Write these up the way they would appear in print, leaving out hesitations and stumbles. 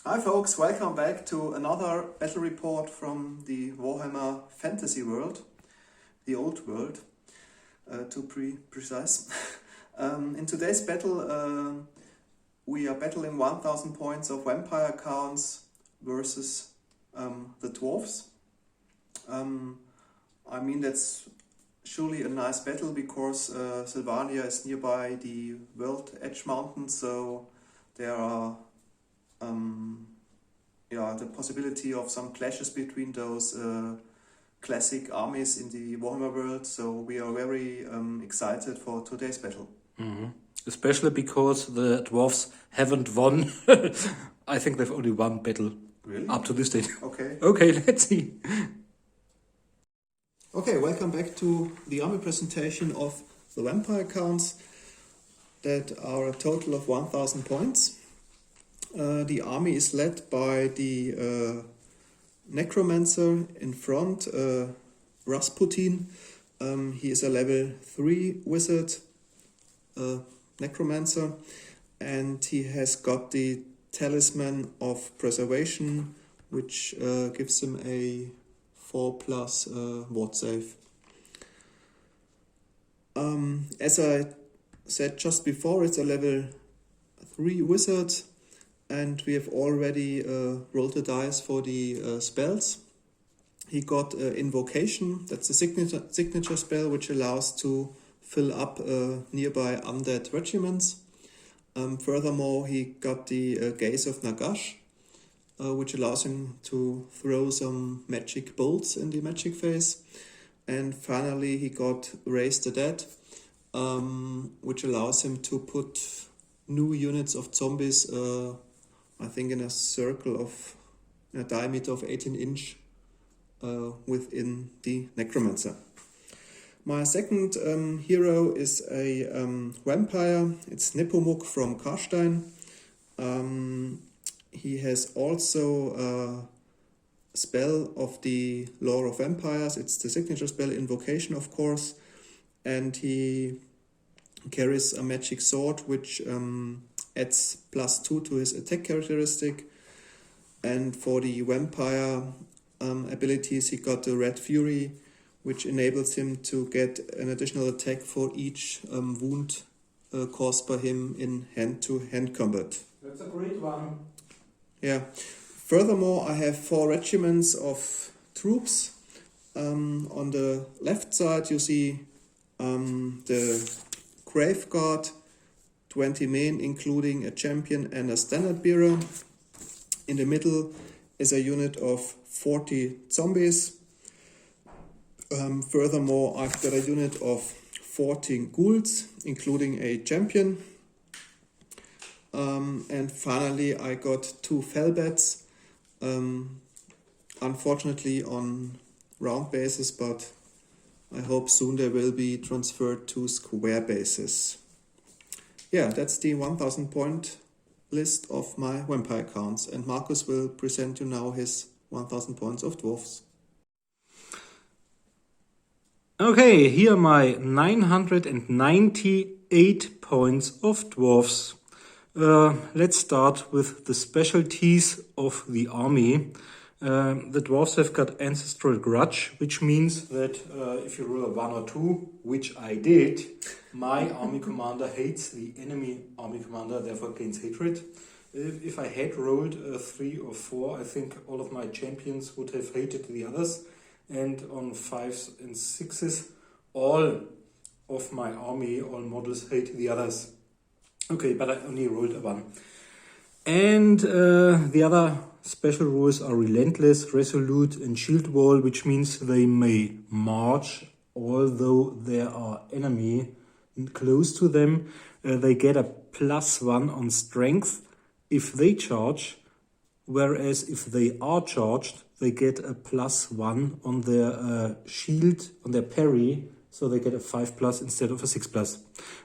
Hi folks, welcome back to another battle report from the Warhammer Fantasy world, the old world, to be precise. In today's battle we are battling 1000 points of vampire counts versus the Dwarfs. I mean, that's surely a nice battle because Sylvania is nearby the World Edge Mountains, so there are the possibility of some clashes between those classic armies in the Warhammer world. So we are very excited for today's battle. Especially because the Dwarfs haven't won. I think they've only won battle up to this date. Okay, let's see. Okay, welcome back to the army presentation of the vampire counts that are a total of 1000 points. The army is led by the necromancer in front, Rasputin. He is a level 3 wizard, necromancer, and he has got the talisman of preservation, which gives him a 4+ ward save. As I said just before, it's a level 3 wizard, and we have already rolled the dice for the spells. He got Invocation, that's a signature spell which allows to fill up nearby undead regiments. Furthermore, he got the Gaze of Nagash, which allows him to throw some magic bolts in the magic phase. And finally he got Raise the Dead, which allows him to put new units of zombies, I think in a circle of a diameter of 18 inch within the necromancer. My second hero is a vampire. It's Nepomuk from Karstein. He has also a spell of the Lore of Vampires. It's the signature spell, Invocation, of course. And he carries a magic sword which adds +2 to his attack characteristic. And for the vampire abilities, he got the Red Fury, which enables him to get an additional attack for each wound caused by him in hand-to-hand combat. That's a great one. Yeah. Furthermore, I have 4 regiments of troops. On the left side you see the Grave Guard, 20 men, including a champion and a standard bearer. In the middle is a unit of 40 zombies. Furthermore, I've got a unit of 14 ghouls, including a champion. And finally, I got 2 Fellbats, unfortunately on round bases, but I hope soon they will be transferred to square bases. Yeah, that's the 1000 point list of my vampire counts, and Markus will present you now his 1000 points of dwarfs. Okay, here are my 998 points of dwarfs. Let's start with the specialties of the army. The dwarfs have got Ancestral Grudge, which means that if you roll a 1 or 2, which I did, my army commander hates the enemy army commander, therefore gains hatred. If I had rolled a 3 or 4, I think all of my champions would have hated the others. And on 5s and 6s, all of my army, all models hate the others. Okay, but I only rolled a 1. And the other special rules are Relentless, Resolute and Shield Wall, which means they may march although there are enemy close to them. They get a +1 on strength if they charge, whereas if they are charged, they get a +1 on their shield, on their parry, so they get a 5+ instead of a 6+.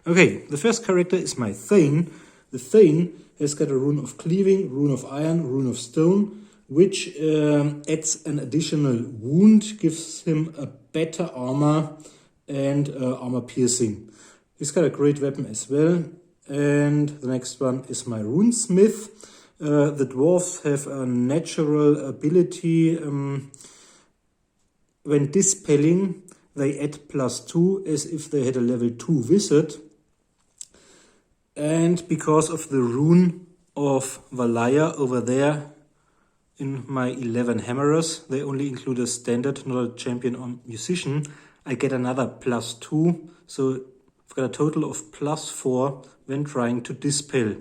Okay, the first character is my Thane. The Thane has got a Rune of Cleaving, Rune of Iron, Rune of Stone, which adds an additional wound, gives him a better armor and armor piercing. He's got a great weapon as well. And the next one is my Runesmith. The dwarfs have a natural ability. When dispelling, they add +2 as if they had a level 2 wizard. And because of the rune of Valaya over there in my 11 hammerers, they only include a standard, not a champion or musician. I get another +2, so I've got a total of +4 when trying to dispel.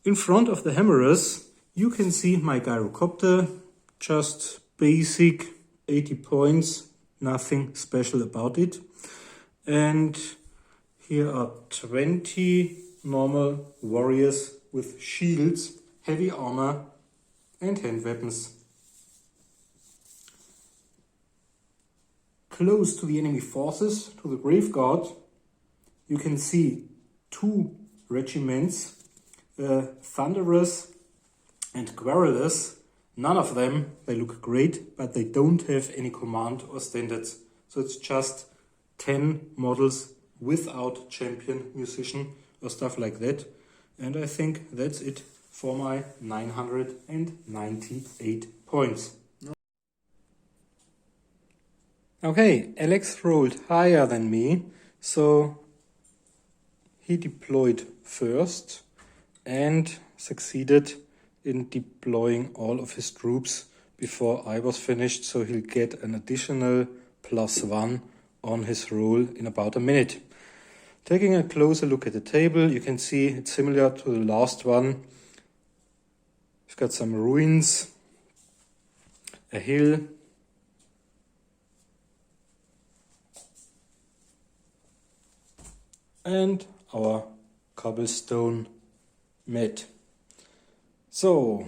In front of the hammerers, you can see my gyrocopter, just basic 80 points, nothing special about it. And here are 20 normal warriors with shields, heavy armor and hand weapons. Close to the enemy forces, to the Grave Guard, you can see 2 regiments, Thunderers and Querulous. None of them, they look great, but they don't have any command or standards. So it's just 10 models without champion, musician or stuff like that. And I think that's it for my 998 points. Okay, Alex rolled higher than me, so he deployed first and succeeded in deploying all of his troops before I was finished, so he'll get an additional +1 on his roll in about a minute. Taking a closer look at the table, you can see it's similar to the last one. We've got some ruins, a hill, and our cobblestone mat. So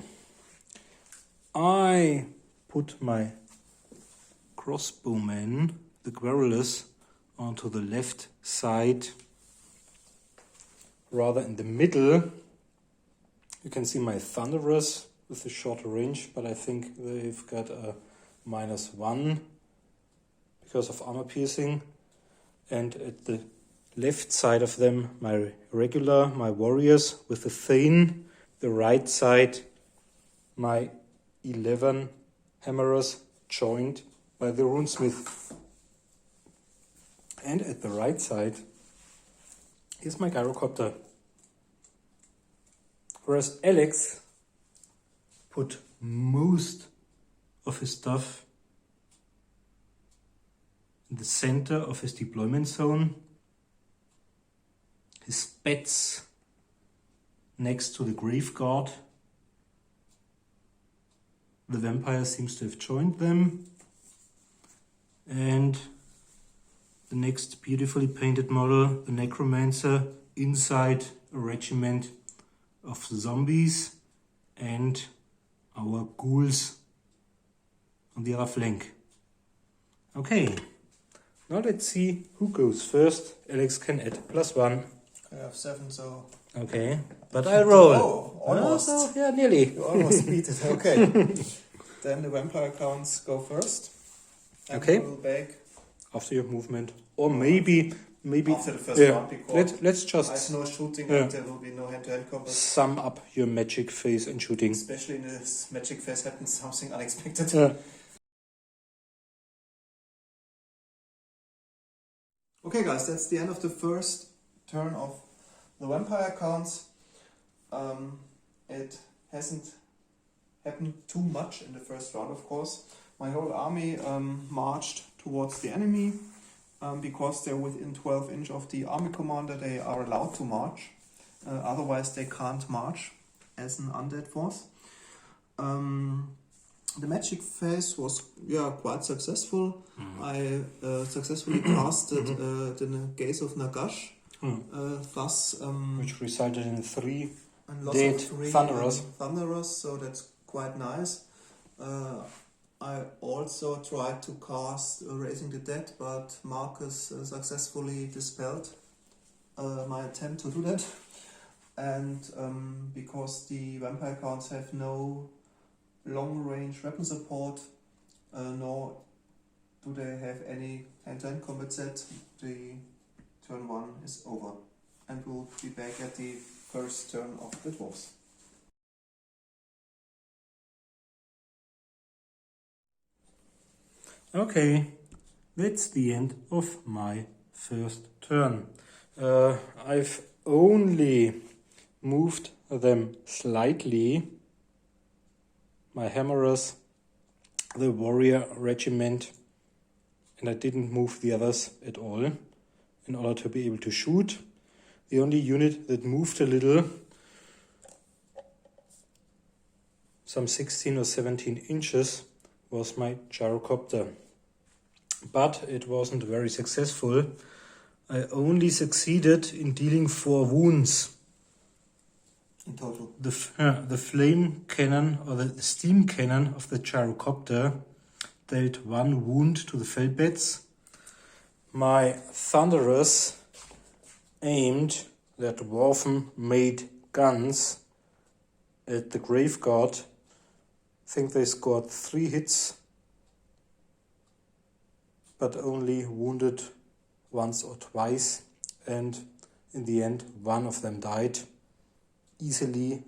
I put my crossbowman, the Querulous, onto the left side, rather in the middle. You can see my Thunderers with a shorter range, but I think they've got a -1 because of armor piercing. And at the left side of them, my regular, my warriors with the Thane. The right side, my 11 hammerers joined by the runesmith. And at the right side, here's my gyrocopter. Whereas Alex put most of his stuff in the center of his deployment zone. His spets next to the Grave Guard. The vampire seems to have joined them. And the next beautifully painted model, the Necromancer, inside a regiment of zombies and our ghouls on the other flank. Okay, now let's see who goes first. Alex can add +1. I have 7, so... Okay, but I roll. Oh, almost. Yeah, nearly. You almost beat it, okay. Then the vampire counts go first. And Okay. we'll back After your movement. Or maybe after the first round, because let's I just have no shooting Yeah. and there will be no hand-to-hand combat. sum up your magic phase and shooting. Especially in this magic phase happens something unexpected. Yeah. Okay guys, that's the end of the first turn of the vampire counts. It hasn't happened too much in the first round, of course. My whole army marched towards the enemy. Because they're within 12 inch of the army commander, they are allowed to march. Otherwise they can't march as an undead force. The magic phase was quite successful. I successfully casted the Gaze of Nagash. Thus, Which resulted in 3 and lots dead of 3 Thunderers. so that's quite nice. I also tried to cast Raising the Dead, but Marcus successfully dispelled my attempt to do that. And because the vampire counts have no long-range weapon support, nor do they have any hand-to-hand combat set, the turn 1 is over. And we'll be back at the first turn of the Dwarfs. Okay, that's the end of my first turn. I've only moved them slightly. My hammerers, the warrior regiment, and I didn't move the others at all in order to be able to shoot. The only unit that moved a little, some 16 or 17 inches, was my gyrocopter. But it wasn't very successful. I only succeeded in dealing 4 wounds. In total. The flame cannon or the steam cannon of the gyrocopter dealt 1 wound to the felbeds. My thunderers aimed their dwarven-made guns at the graveguard. I think they scored 3 hits, but only wounded once or twice, and in the end 1 of them died, easily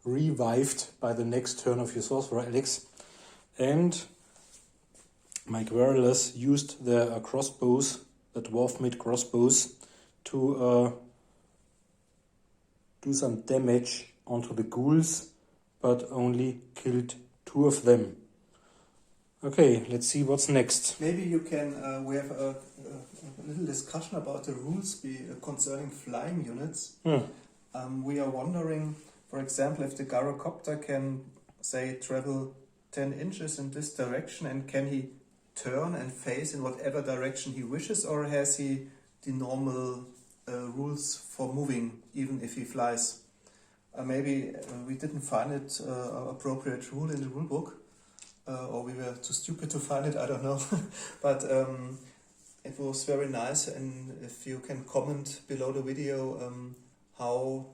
revived by the next turn of your sorcerer, Alex. And my guerrillas used their crossbows, the dwarf-made crossbows, to do some damage onto the ghouls, but only killed 2 of them. Okay, let's see what's next. Maybe you can, we have a little discussion about the rules concerning flying units. We are wondering, for example, if the gyrocopter can, say, travel 10 inches in this direction, and can he turn and face in whatever direction he wishes, or has he the normal rules for moving even if he flies? Maybe we didn't find it an appropriate rule in the rule book, or we were too stupid to find it, I don't know. But it was very nice, and if you can comment below the video how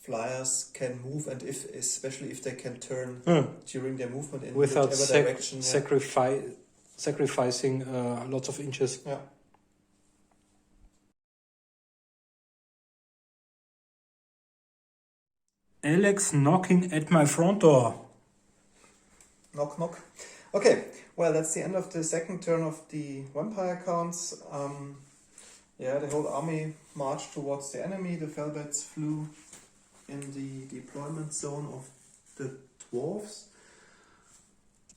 flyers can move, and especially if they can turn during their movement in without whatever direction. sacrificing lots of inches. Yeah. Alex knocking at my front door. Knock, knock. Okay, well, that's the end of the second turn of the vampire counts. The whole army marched towards the enemy. The Felbets flew in the deployment zone of the dwarfs.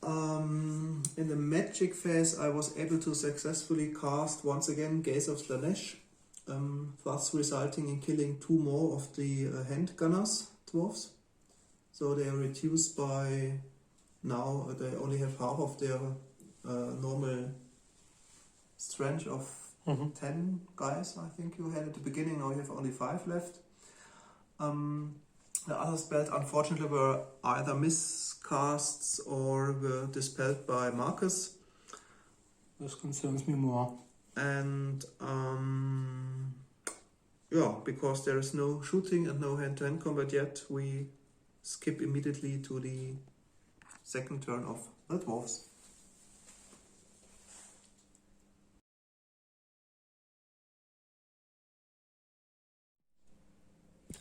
In the magic phase, I was able to successfully cast once again Gaze of Slanesh, thus resulting in killing 2 more of the handgunners dwarfs. So they are reduced by, now they only have half of their normal strength of 10 guys, I think you had at the beginning. Now you have only 5 left. The other spells, unfortunately, were either miscasts or were dispelled by Marcus. This concerns me more. And because there is no shooting and no hand-to-hand combat yet, we skip immediately to the second turn of the dwarves.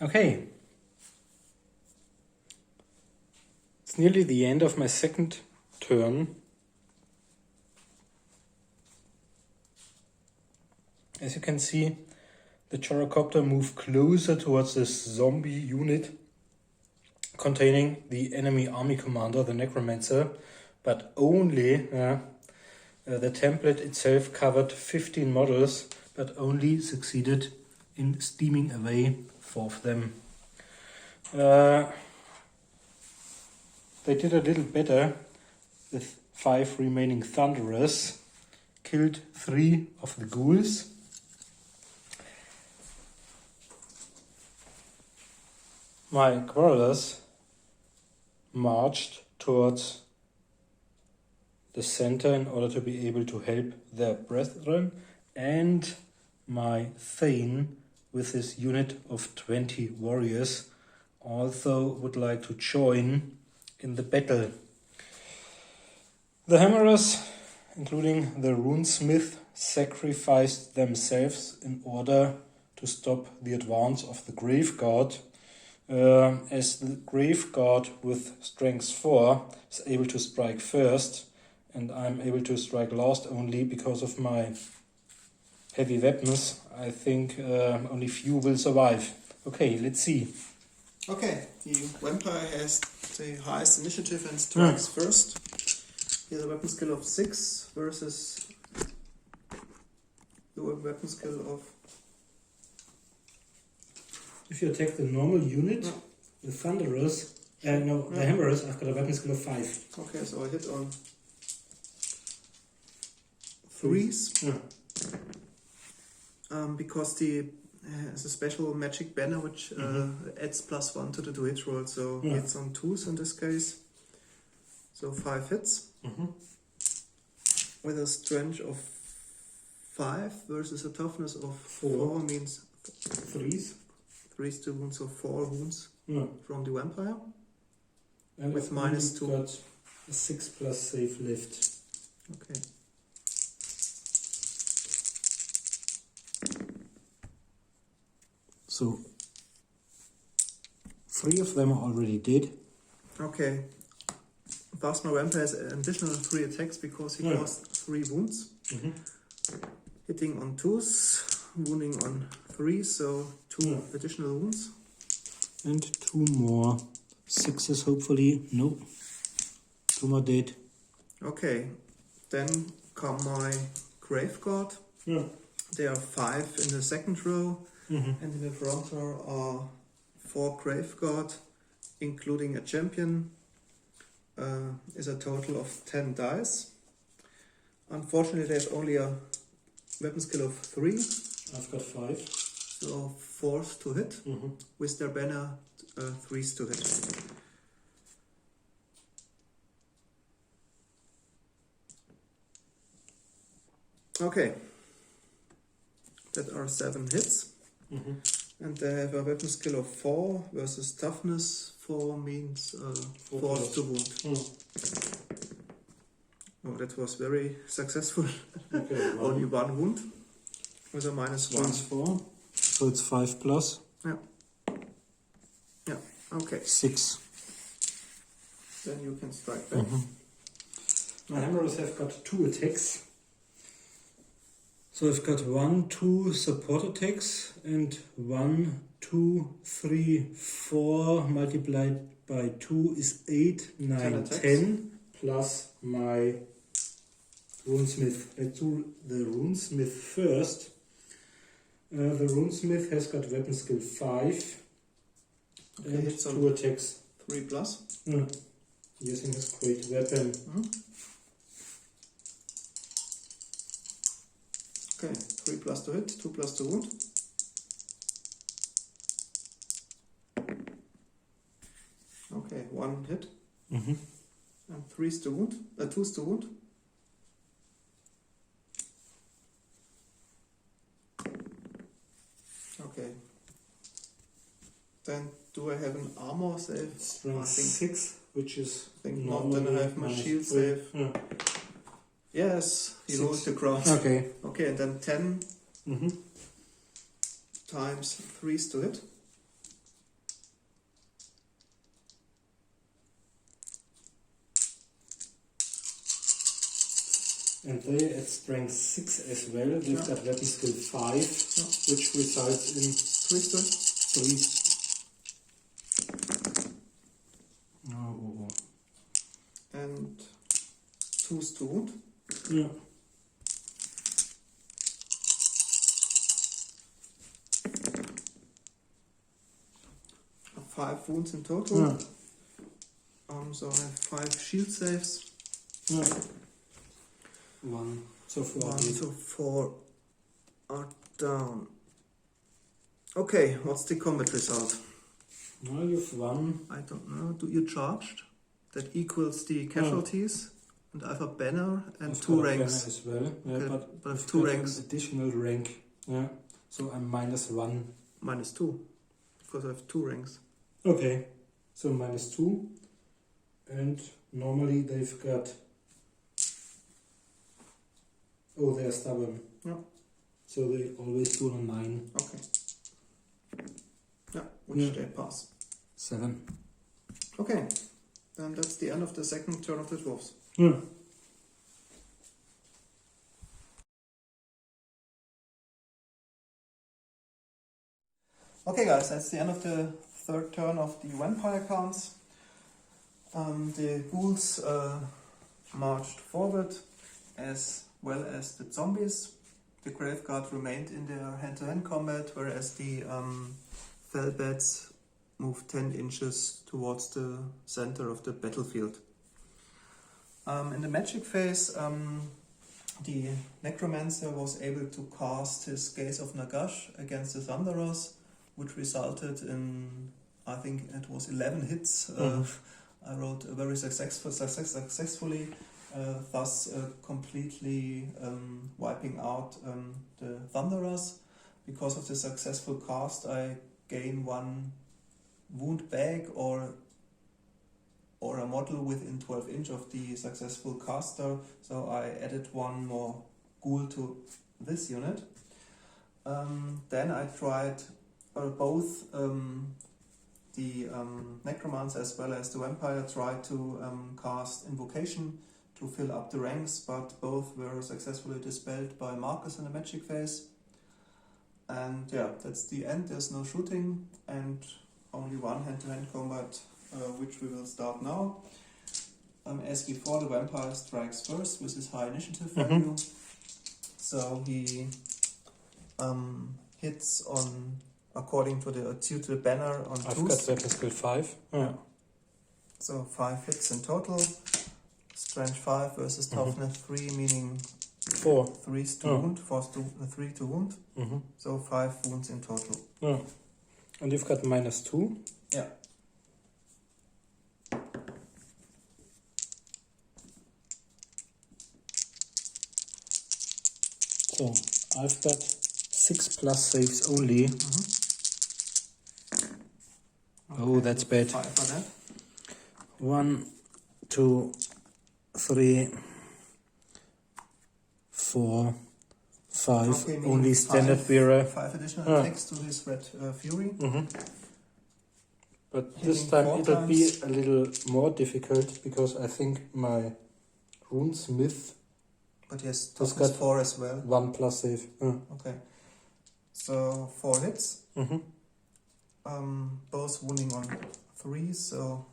Okay. It's nearly the end of my second turn. As you can see, the gyrocopter moved closer towards this zombie unit containing the enemy army commander, the necromancer, but only the template itself covered 15 models, but only succeeded in steaming away 4 of them. They did a little better with 5 remaining thunderers, killed 3 of the ghouls. My guerrillas marched towards the center in order to be able to help their brethren, and my Thane with his unit of 20 warriors also would like to join in the battle. The hammerers, including the runesmith, sacrificed themselves in order to stop the advance of the graveguard, as the graveguard with strength 4 is able to strike first, and I'm able to strike last only because of my heavy weapons. I think only few will survive. Okay, let's see. Okay, the vampire has the highest initiative and strikes first. He has a weapon skill of 6 versus the weapon skill of... If you attack the normal unit, the Thunderers, the Hammerers, I've got a weapon skill of 5. Okay, so I hit on 3s. Yeah. Because the has a special magic banner which adds +1 to the to hit roll, so it's on 2s in this case. So 5 hits with a strength of 5 versus a toughness of 4 means 3s. 3 to wounds, so 4 wounds from the vampire. And with I've -2. only got a 6+ save left. Okay. So 3 of them are already dead. Okay. Thus my vampire has an additional 3 attacks because he caused 3 wounds. Hitting on 2s, wounding on 3s, so 2 additional wounds. And 2 more 6s hopefully. No. 2 more dead. Okay. Then come my Grave Guard. There are 5 in the second row. And in the front row are 4 Grave Guard, including a champion. Is a total of 10 dice. Unfortunately, there's only a weapon skill of 3. I've got 5. So 4s to hit. With their banner, 3s to hit. Okay. That are 7 hits. And they have a weapon skill of 4 versus toughness 4 means 4 to wound. Oh, that was very successful. Okay, Only 1 wound with a -1. 4. So it's 5+. Yeah, okay. 6. Then you can strike back. My hammerers have got 2 attacks. So I've got 1, 2 support attacks and 1, 2, 3, 4 multiplied by 2 is 8, 9, 10 plus my runesmith. Let's do the runesmith first. The runesmith has got weapon skill 5 and 2 attacks. 3+. Using his great weapon. Okay, 3+ to hit, 2+ to wound. Okay, 1 hit. And 3s to wound, 2s to wound. Okay. Then do I have an armor save? Strength 6, which is not. Then I have my shield save. Yes, he rolls the ground. Okay. Okay, and then 10 times 3s to hit. And they at strength 6 as well. They've got weapon skill 5, which results in 3s to hit. 3. Oh. And 2s to wound. Yeah. 5 wounds in total. So I have 5 shield saves. 1. So 4. 1 to 4 are down. Okay, what's the combat result? Now you've won. I don't know. Do you charged? That equals the casualties. And I have a banner and I've 2 got a ranks. banner as well. Yeah, Okay, but I have I've 2 got ranks. an additional rank. Yeah. So I'm -1. -2. Because I have 2 ranks. Okay. So -2. And normally they've got... Oh, they're stubborn. Yeah. So they always do a 9. Okay. Yeah, which they pass. 7. Okay. Then that's the end of the second turn of the dwarfs. Yeah. Okay guys, that's the end of the third turn of the vampire counts. The ghouls marched forward as well as the zombies. The graveguard remained in their hand-to-hand combat, whereas the fellbats moved 10 inches towards the center of the battlefield. In the magic phase, the necromancer was able to cast his Gaze of Nagash against the Thunderers, which resulted in, I think it was 11 hits. I rolled very successfully, thus completely wiping out the Thunderers. Because of the successful cast, I gain 1 wound bag or a model within 12 inch of the successful caster, so I added 1 more ghoul to this unit. Then I tried both the necromancer as well as the vampire tried to cast invocation to fill up the ranks, but both were successfully dispelled by Marcus in the magic phase. And yeah, that's the end. There's no shooting and only 1 hand-to-hand combat, which we will start now. As before, the vampire strikes first with his high initiative value. So he hits on, according to the banner, on I've 2s. got battle skill 5. Yeah. So 5 hits in total. Strength 5 versus toughness 3, meaning 4. 3 to wound, 3 to wound. So 5 wounds in total. Yeah. And you've got -2. Yeah. So I've got 6+ saves only. Oh, that's bad. 5 for that. 1, 2, 3, 4, 5. Okay, meaning Only standard bearer. 5 additional attacks to his red fury. But this Hitting time 4 it'll be times. a little more difficult because I think my runesmith But yes, has toughness got 4 as well. 1+ save. Okay. So 4 hits. Both wounding on 3, so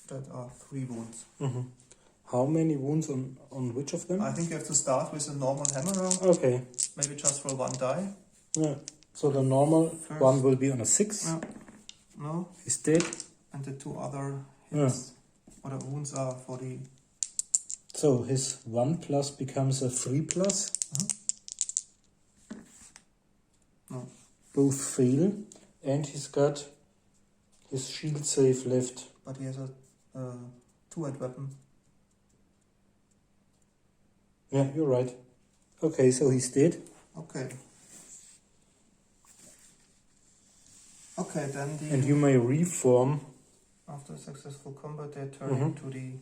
that are 3 wounds. How many wounds on which of them? I think you have to start with a normal hammer, Okay. maybe just roll 1 die. Yeah. So the normal First. one will be on a 6. Yeah. No, He's dead. and the 2 other hits or the wounds are for the. So his 1+ becomes a 3+. No. Both fail. And he's got his shield save left. But he has a 2-hit weapon. Yeah, you're right. Okay, so he's dead. Okay. Okay, then the. And you may reform. After successful combat, they turn into the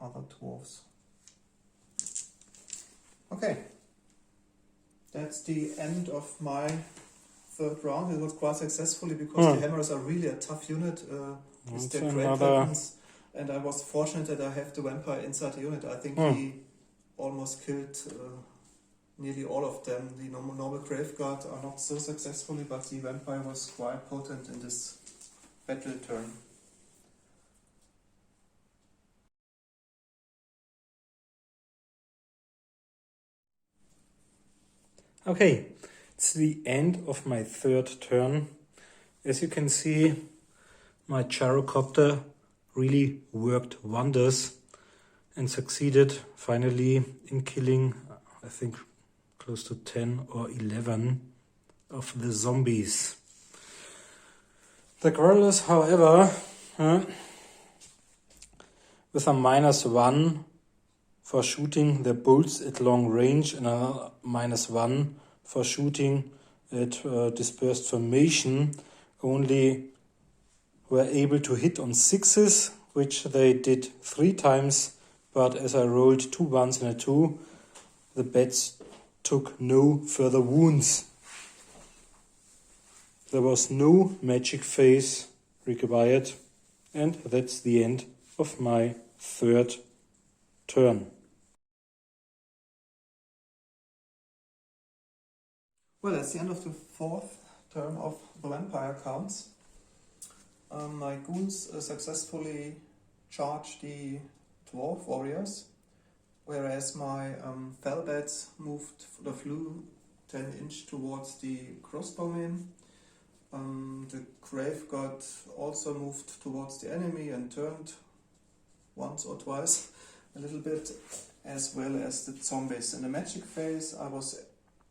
other dwarfs. Okay. That's the end of my third round. It was quite successfully because the hammers are really a tough unit with their great weapons. And I was fortunate that I have the vampire inside the unit. I think he almost killed nearly all of them. The normal graveguard are not so successfully, but the vampire was quite potent in this battle turn. Okay, it's the end of my third turn. As you can see, my gyrocopter really worked wonders and succeeded finally in killing, I think, close to 10 or 11 of the zombies. The guerrillas, however, with a -1 for shooting their bolts at long range and a -1 for shooting at dispersed formation, only were able to hit on 6s, which they did 3 times, but as I rolled 2 1s and a 2, the bats took no further wounds. There was no magic phase required, and that's the end of my third turn. Well, that's the end of the fourth turn of the vampire counts. My goons successfully charge the dwarf warriors, whereas my fellbats flew 10 inch towards the crossbowmen. The grave god also moved towards the enemy and turned once or twice a little bit, as well as the zombies. In the magic phase, I was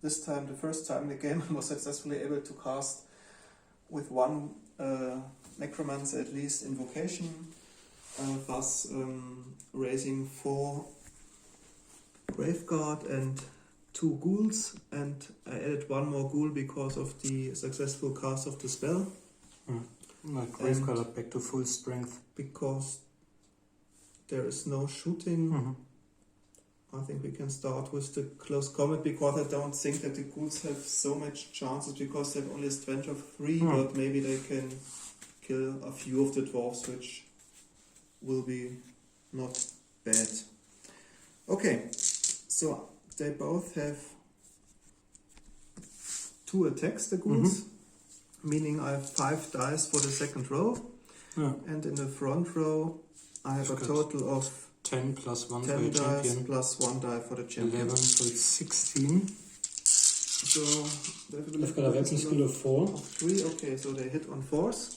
this time, the first time in the game, I was successfully able to cast with one necromancer at least invocation, thus raising 4 graveguard and 2 ghouls, and I added 1 more ghoul because of the successful cast of the spell. My graveguard are back to full strength. Because there is no shooting, I think we can start with the close combat, because I don't think that the ghouls have so much chances, because they have only a strength of 3, but maybe they can kill a few of the dwarves, which will be not bad. Okay, so they both have 2 attacks, the ghouls, meaning I have 5 dice for the second row, and in the front row I have a total of 10 plus 1 for 10 your dice champion. plus 1 die for the champion. 11, so it's 16. So I've got a weapon skill of 4. Of 3, okay, so they hit on 4s.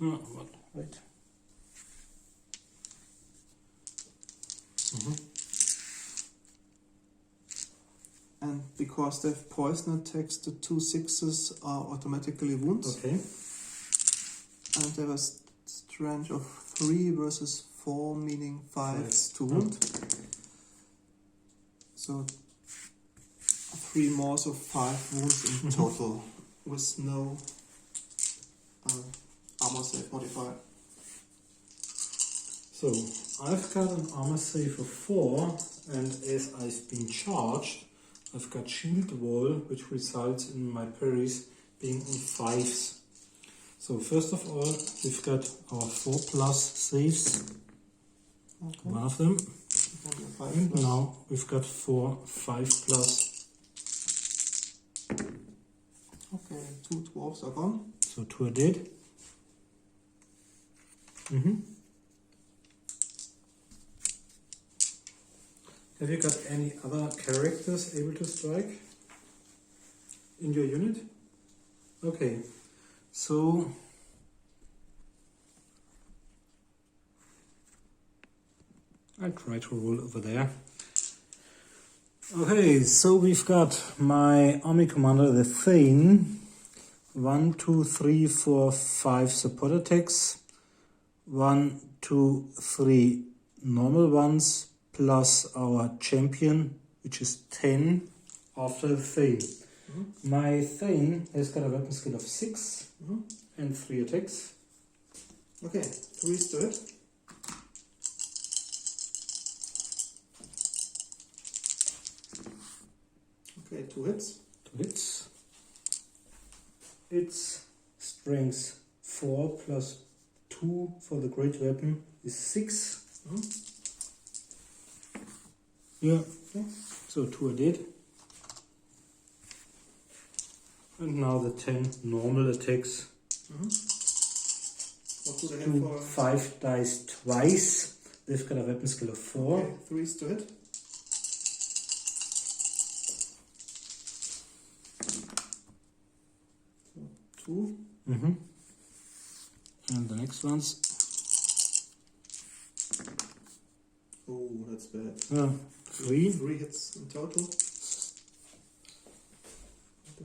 Oh, what? Wait. And because they have poison attacks, the 2 6s are automatically wounds. Okay. And they have a strength of 3 versus 4, meaning 5 to wound. So 3 more, so 5 wounds in total, with no armor save modifier. So, I've got an armor save of 4, and as I've been charged, I've got shield wall, which results in my parries being on 5s. So first of all, we've got our 4+ saves, one of them, and now we've got 4 5+. Okay, 2 dwarves are gone. So 2 are dead. Have you got any other characters able to strike in your unit? Okay, so I'll try to roll over there. Okay, so we've got my army commander, the Thane. 1, 2, 3, 4, 5 support attacks. 1, 2, 3 normal ones, plus our champion, which is 10 after the Thane. My Thane has got a weapon skill of 6 and 3 attacks. Okay, 3 to hit. Okay, 2 hits. 2 hits. Its strength 4 plus 2 for the great weapon is 6. Yeah, okay. So 2 are dead. And now the 10 normal attacks. What do they have Do for 5 dice twice. They've got a weapon skill of 4. Okay, 3 to hit. So 2. And the next ones. Oh, that's bad. 3. 3 hits in total.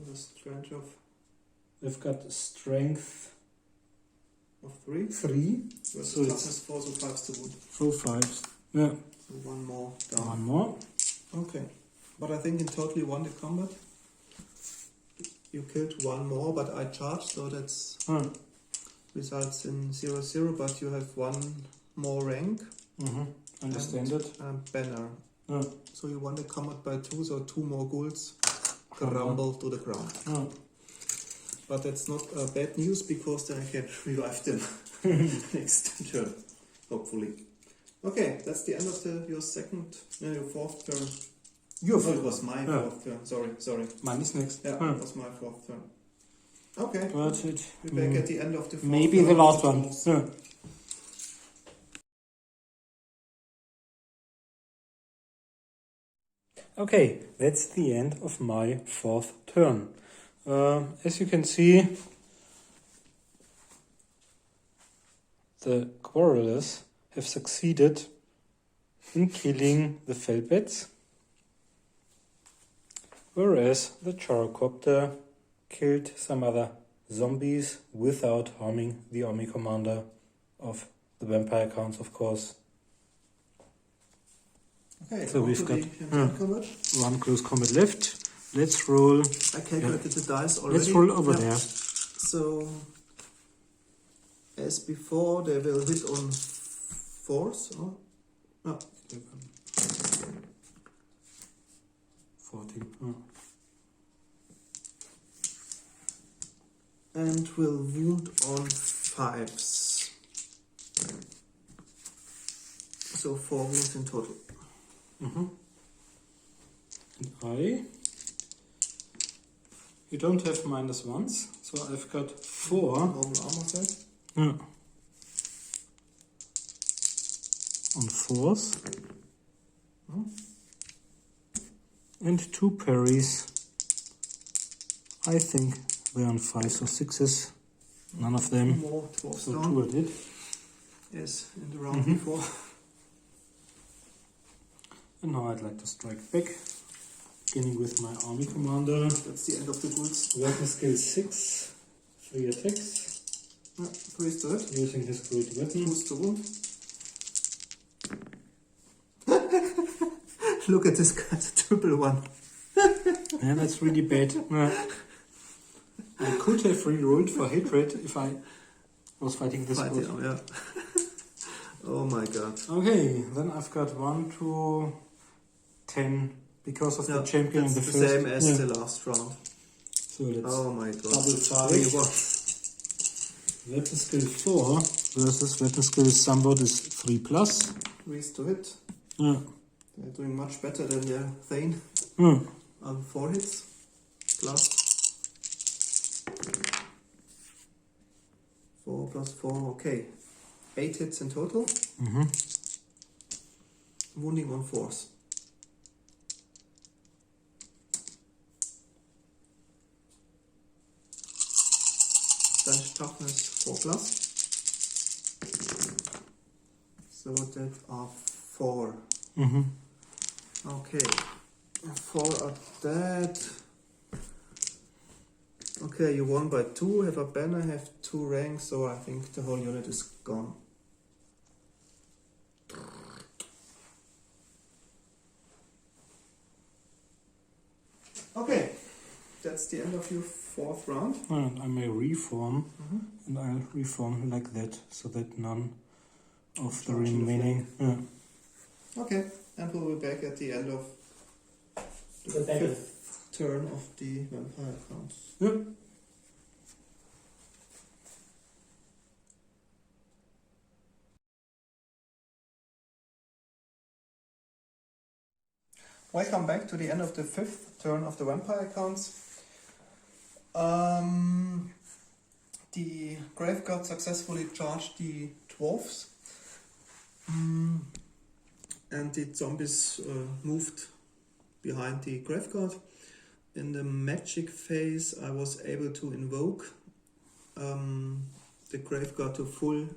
The strength of They've got strength 3. 3. So So it's toughness 4, so 5 to wound. 4 5s. Yeah. So 1 more down. 1 more. Okay. But I think in total you won the combat. You killed 1 more, but I charged, so that's results in 0-0, but you have 1 more rank. Understand it. Banner. Yeah. So you won the combat by 2, so 2 more ghouls crumble to the ground. But that's not bad news, because then I can revive them next turn, hopefully. Okay, that's the end of your 4th turn. It was my 4th turn. Sorry. Mine is next. Yeah, it was my 4th turn. Okay. But it We're back at the end of the fourth maybe the turn last of one. dwarves. Yeah. Okay, that's the end of my fourth turn. As you can see, the quarrelers have succeeded in killing the Felbets, whereas the Gyrocopter killed some other zombies without harming the army commander of the vampire counts, of course. Okay, So on we've to got the hand combat. one close combat left. Let's roll. I calculated the dice already. Let's roll over Yeah. there. So, as before, they will hit on 4s. Oh, no. 14. Oh. And will wound on 5s. So 4 wounds in total. And you don't have -1s, so I've got 4. Normal armor set. Yeah. On 4s. And 2 parries. I think they're on 5s or 6s. None of them. More dwarfs So down. 2 I did. Yes, in the round before. And now I'd like to strike back. Beginning with my army commander. That's the end of the ghouls. Weapon skill 6. 3 attacks. Yeah, 3 is to hit. Using his great weapon. 2 is to wound. Look at this guy, it's a triple 1. Yeah, that's really bad. Yeah. I could have re-rolled for hatred if I was fighting this Fight, good. yeah. Oh my god. Okay, then I've got 1 to 10 because of the champion in that's the the first. same as the last round. So let's Oh my god. double 5. 3 1. Weapon skill 4 versus weapon skill somewhat is 3 plus. 3 is to hit. Yeah. They're doing much better than their Thane. Yeah. 4 hits. Plus 4 plus 4, okay. 8 hits in total. Wounding on 4s. Bench toughness 4 plus. So that are 4. Okay. 4 are dead. Okay, you won by 2, have a banner, have 2 ranks, so I think the whole unit is gone. Okay, that's the end of your 4th round. And I may reform, and I'll reform like that, so that none of the Charge the remaining. Yeah. Okay, and we'll be back at the end of the 5th turn of the vampire counts. Yep. Welcome back to the end of the 5th turn of the vampire counts. The Graveguard successfully charged the Dwarfs. And the zombies moved behind the Graveguard. In the magic phase, I was able to invoke the Graveguard to full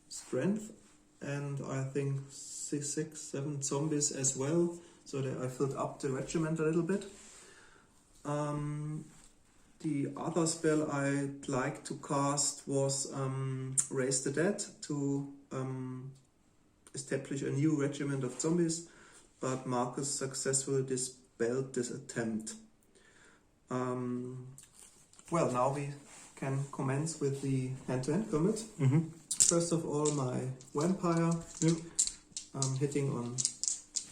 strength, and I think 6, 7 zombies as well, so that I filled up the regiment a little bit. The other spell I'd like to cast was Raise the Dead to establish a new regiment of zombies, but Marcus successfully dispelled this attempt. Well, now we can commence with the hand-to-hand combat. First of all, my vampire, hitting on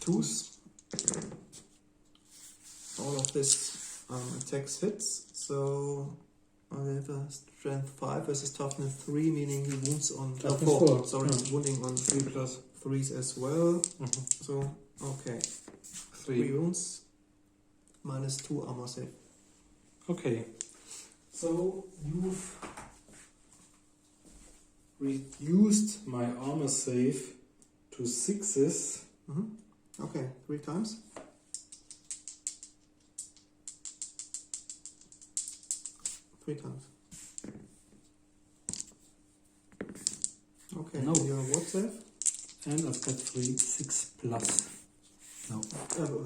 2s. All of this attacks hits, so I have a strength 5 versus toughness 3, meaning he wounds on 4. Sorry, wounding on 3 plus 3s as well. So, okay. 3 wounds, minus 2 armor save. Okay. So you've reduced my armor save to 6s. Okay, 3 times. Three times. Okay, No. your what save? And I've got 6 plus. No.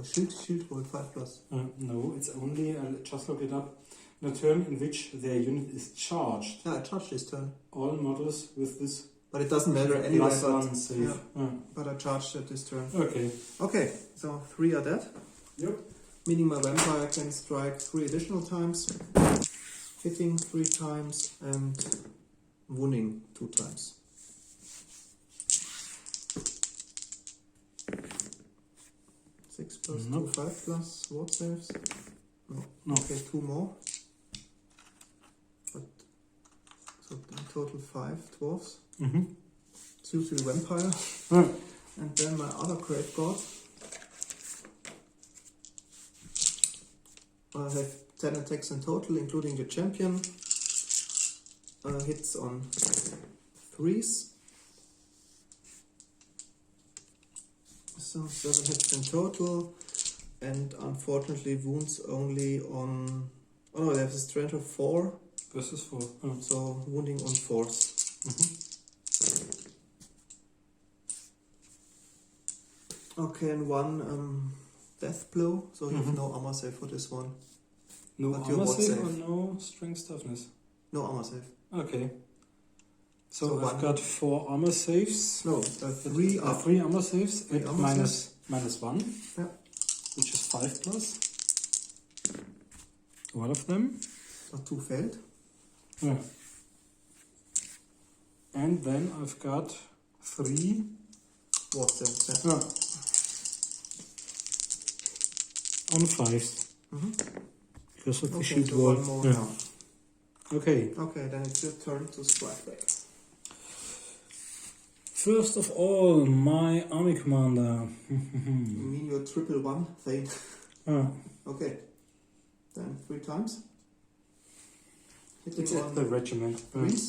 Shield roll 5 plus. No, it's only, I'll just look it up, in a turn in which their unit is charged. Yeah, I charged this turn. All models with this But it doesn't matter anyway. plus 1 save. But I charged it this turn. Okay. Okay, so 3 are dead. Yep. Meaning my vampire can strike 3 additional times, hitting 3 times, and wounding 2 times. Six plus Nope. 2, 5 plus ward saves. No. Okay, 2 more. But so in total 5 dwarfs. Two to the vampire. And then my other great god. I have 10 attacks in total, including the champion. Hits on 3s. So 7 hits in total. And unfortunately wounds only on... Oh no, they have a strength of 4. Versus 4. So wounding on 4s. Okay, and 1 death blow. So you have no armor save for this one. No But your armor what save save? or no strength toughness? No armor save. Okay. So, So I've one- got 4 armor saves. No, 3 are 3 armor saves Three at armor minus 1. Yeah. Which is 5 plus. One of them. so 2 failed. Yeah. And then I've got 3. Ward saves. Yeah. Yeah. On 5s. Because of the Okay, shield so wall. 1 more Yeah. now. Okay. Okay, then it's your turn to strike back. First of all, my army commander. You mean your 111 thing? Ah, Okay. Then 3 times. it's Hitting at the on regiment. 3s.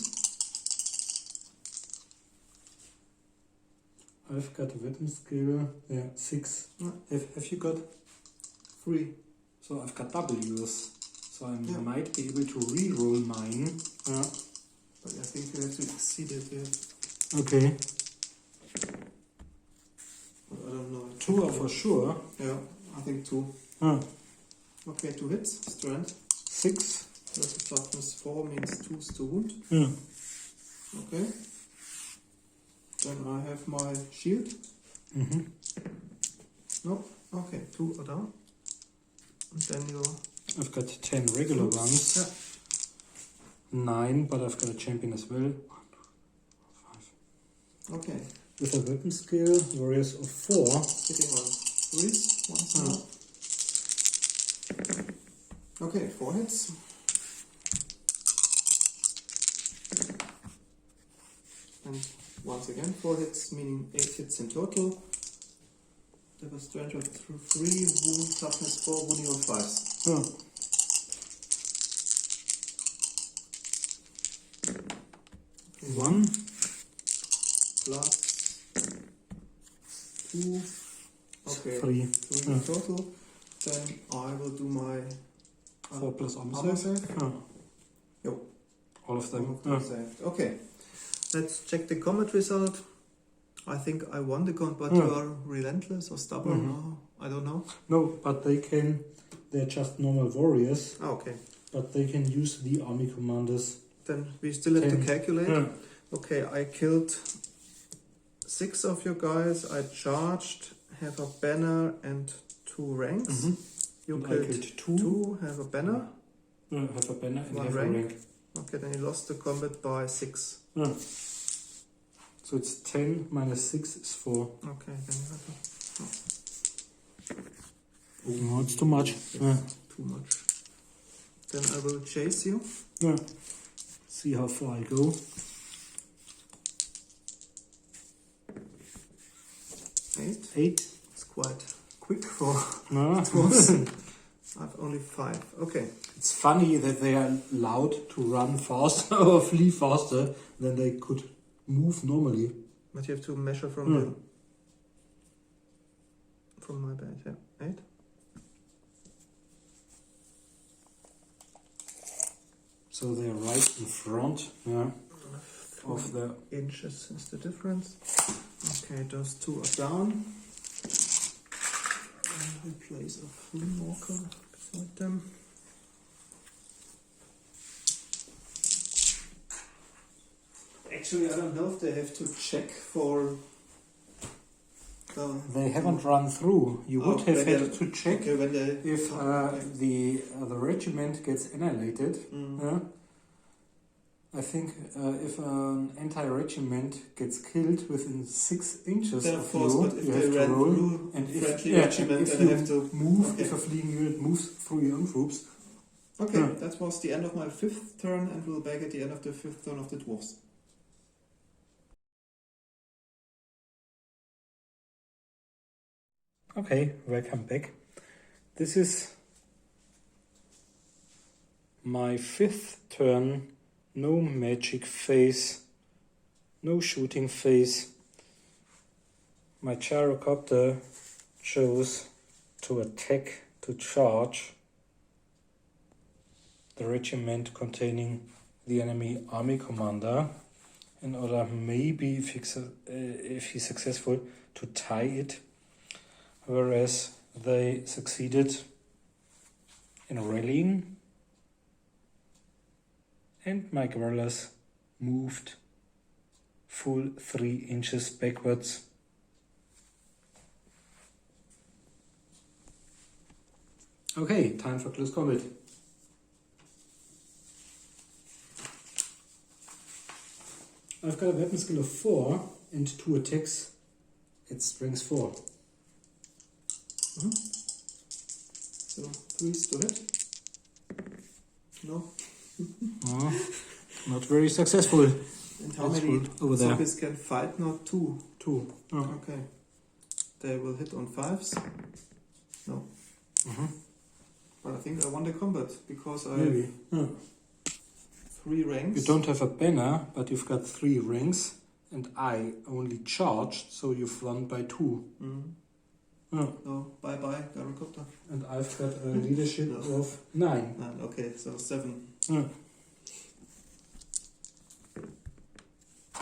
I've got a weapon skill. Yeah, 6. Yeah. Have you got? 3. So I've got W's. So I Yeah. might be able to re-roll mine. Yeah. But I think you have to exceed it here. Okay. But I don't know. 2 are for sure. Yeah, I think 2. Ah, Okay, 2 hits. Strength. 6. Versus toughness 4 means 2's to wound. Yeah. Okay. Then I have my shield. Nope. Okay, 2 are down. And then your... I've got 10 regular ones. Yeah. 9, but I've got a champion as well. 1, 2, 5. Okay. With a weapon skill, warriors of 4. Hitting on 3s once more. Okay, 4 hits. And once again 4 hits, meaning 8 hits in total. There was strength of 3, wound, toughness 4, wounding on 5s. Yeah. Okay, 1. plus 2. Okay, 3. 3 in total. Then I will do my 4 plus armor armor save. save. Yeah. Yo. All of them. All of them Yeah. saved. Okay, let's check the combat result. I think I won the combat, but Yeah. you are relentless or stubborn. Or, I don't know. No, but they're just normal warriors, Ah, okay. but they can use the army commanders. Then we still have to 10. calculate. Yeah. Okay, I killed 6 of your guys. I charged, have a banner and 2 ranks. You And I killed killed 2. 2, have a banner. Have a banner and 1 have rank. a rank. Okay, then you lost the combat by 6. Yeah. So it's 10 minus 6 is 4. Okay, then you have No, it's too much. Yeah. too much. Then I will chase you. Yeah. See how far I go. 8. 8. It's quite quick for No. dwarves. I've only 5. Okay. It's funny that they are allowed to run faster or flee faster than they could move normally. But you have to measure from from my base, yeah. 8. So they're right in front, yeah, of the... inches is the difference. Okay, those 2 are down. And we place a flame walker beside them. Actually, I don't know if they have to check for... They haven't run through. You would have had to check when they, if the regiment gets annihilated. Yeah. I think if an entire regiment gets killed within 6 inches then of course, you, but if you they have to ran roll. through And friendly if, regiment, if then you they have to move, if a fleeing unit moves through your own troops. Okay, that was the end of my 5th turn, and we'll back at the end of the 5th turn of the dwarfs. Okay, welcome back. This is my 5th turn. No magic phase, no shooting phase. My gyrocopter chose to attack, to charge the regiment containing the enemy army commander in order maybe if he's successful to tie it, whereas they succeeded in rallying and my guerrillas moved full 3 inches backwards. Okay, time for close combat. I've got a weapon skill of 4 and 2 attacks at strength 4. So 3s to hit. No. Not very successful. And how many over there? zombies can fight now? 2. 2. Okay. They will hit on 5s. No. But I think I won the combat because I have 3 ranks. You don't have a banner, but you've got 3 ranks, and I only charged, so you've won by 2. So bye bye, gyrocopter. And I've got a leadership of 9. Okay, so 7.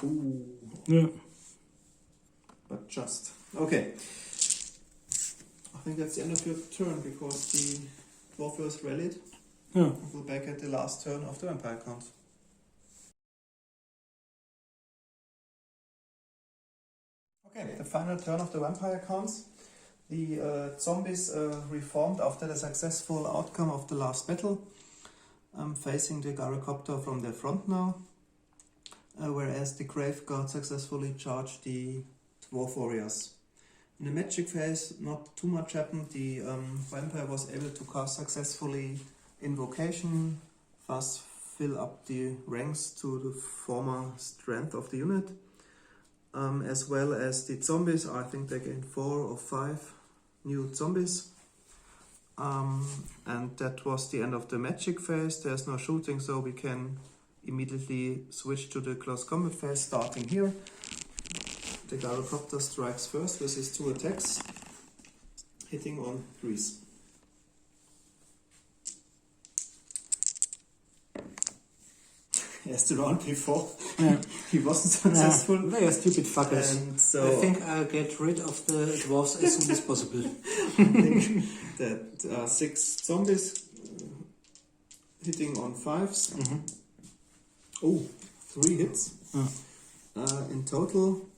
Ooh. Yeah. But just. Okay. I think that's the end of your turn because the Dwarfs rallied. Yeah. We'll back at the last turn of the Vampire Count. Okay, the final turn of the Vampire Counts. The zombies reformed after the successful outcome of the last battle, facing the gyrocopter from their front now, whereas the Grave Guard successfully charged the Dwarf Warriors. In the magic phase, not too much happened. The Vampire was able to cast successfully Invocation, thus fill up the ranks to the former strength of the unit. As well as the zombies, I think they gained 4 or 5 new zombies. And that was the end of the magic phase. There's no shooting, so we can immediately switch to the close combat phase, starting here. The gyrocopter strikes first with his 2 attacks, hitting on 3s. As the round before, he wasn't successful. They are stupid fuckers. And so I think I'll get rid of the dwarves as soon as possible. I think that 6 zombies hitting on 5s. Oh, 3 hits in total.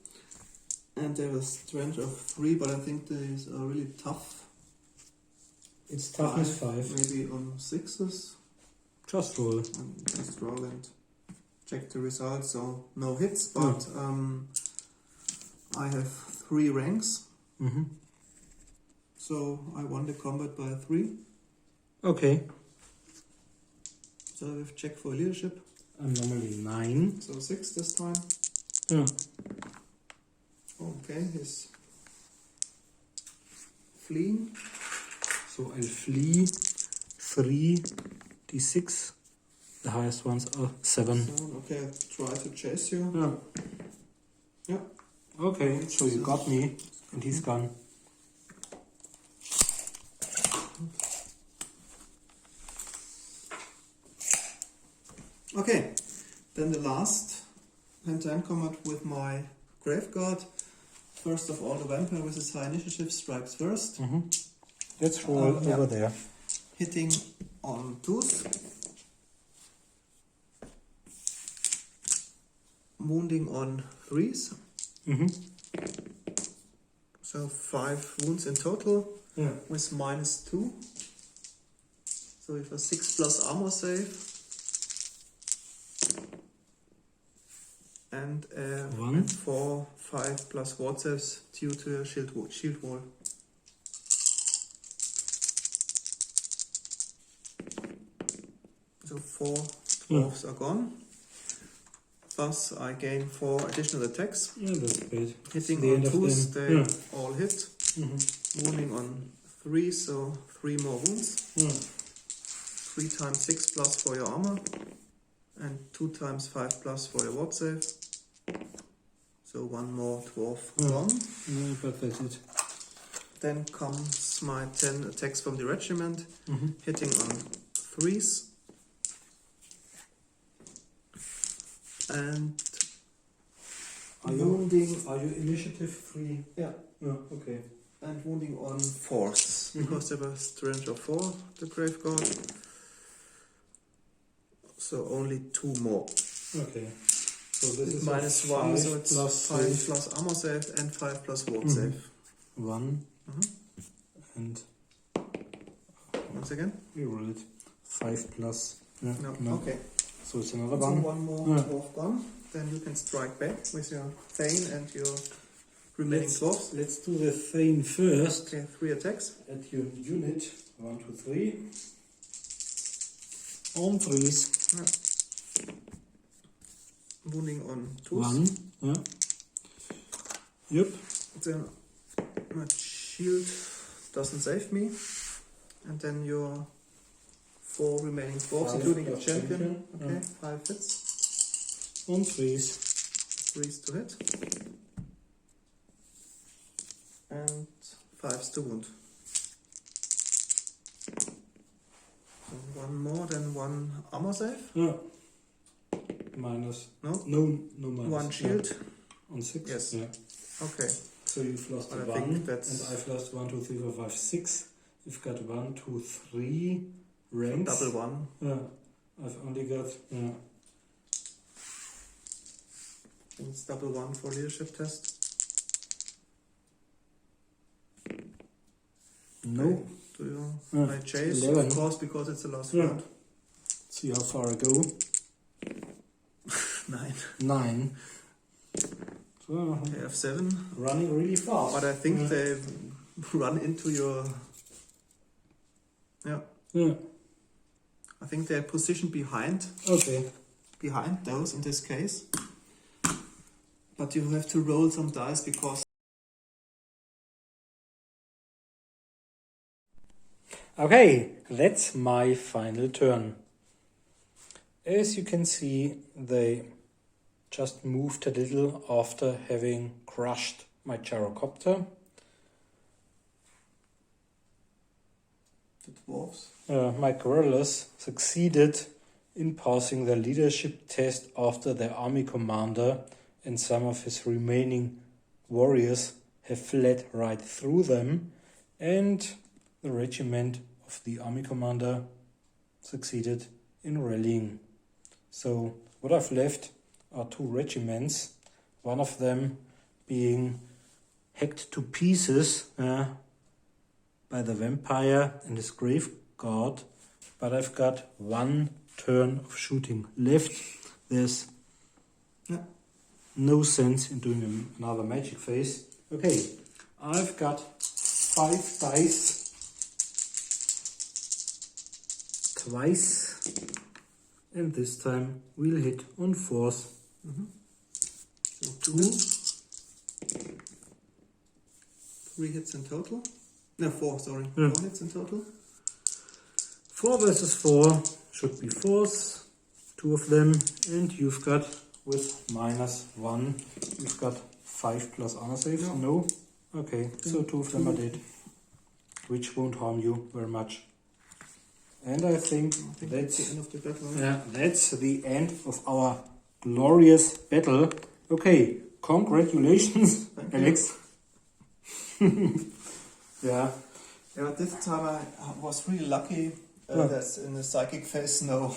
And there was strength of 3, but I think these are really tough. It's toughness 5. Maybe on 6s. Just roll. Just roll and check the results. So no hits, but I have 3 ranks. So I won the combat by 3. Okay. So I have check for leadership. I'm normally 9. So 6 this time. Yeah. Okay, he's fleeing. So I'll flee 3 d6. The highest ones are 7. Okay, I'll try to chase you. Yeah. Yeah. Okay, so you got me, and he's gone. Okay, then the last hand-to-hand combat with my Graveguard. First of all, the vampire with his high initiative strikes first. Let's roll Yeah. over there. Hitting on 2s. Wounding on 3s. So 5 wounds in total Yeah. with -2. So we have a 6+ armor save. And 1. 4, 5+ ward saves due to a shield wall. So 4 dwarfs are gone. Thus I gain 4 additional attacks. Yeah, that's great. Hitting The on end of 2s, them. they Yeah. all hit. Wounding on 3, so 3 more wounds. 3 times 6 plus for your armor. And 2 times 5 plus for your ward save. So 1 more dwarf gone. Yeah, but that's it. Then comes my 10 attacks from the regiment. Hitting on 3s. And Are wounding. you initiative 3? Yeah. Yeah, okay. And wounding on 4s. Because there was strength of 4, the Graveguard. So only 2 more. Okay. So this is -1, so it's plus 5 plus armor save and 5 plus ward save. 1. And Once again? we roll it. 5 plus. Yeah, No. Okay. So it's another So one. 1 more Yeah. dwarf gone. Then you can strike back with your Thane and your remaining dwarfs. Let's do the Thane first. Okay, 3 attacks. At your unit. 1, 2, 3. On 3s. Wounding on 2s. 1. Yeah. Yep. Then my shield doesn't save me. And then your 4 remaining dwarfs, 5 including a plus champion. champion. Okay, 5 hits. On 3s. 3s to hit. And 5s to wound. So 1 more than 1 armor save. Yeah. Minus. No? No minus. 1 shield. Yeah. On 6? Yes. Yeah. Okay. So you've lost But a I 1, think that's- and I've lost 1, 2, 3, 4, 5, 6. You've got 1, 2, 3 ranks. Double 1. Yeah. I've only got. Yeah. And it's double 1 for leadership test. No. Okay. Do you? Yeah. I chase, 11. of course, because it's the last Yeah. round. See how far I go. 9. 9. So Okay, I have 7. running really fast. But I think they run into your. Yeah. Yeah. I think they're positioned behind Okay. those in this case. But you have to roll some dice because. Okay, that's my final turn. As you can see, they just moved a little after having crushed my gyrocopter. The dwarves. My guerrillas succeeded in passing their leadership test after their army commander and some of his remaining warriors have fled right through them, and the regiment of the army commander succeeded in rallying. So what I've left are 2 regiments, one of them being hacked to pieces by the vampire and his grave guard, but I've got 1 turn of shooting left. There's no sense in doing another magic phase. Okay, I've got 5 dice twice, and this time we'll hit on 4s. So 2. 3 hits in total. No, 4, sorry. 4 hits in total. 4 versus 4 should be 4s, 2 of them, and you've got with -1, you've got 5 plus honor saves. No? Okay, so 2 of them are dead, which won't harm you very much. And I think that's the end of the battle. yeah, that's the end of our glorious battle. Okay, congratulations, Alex. Yeah. Yeah, this time I was really lucky that in the psychic phase, no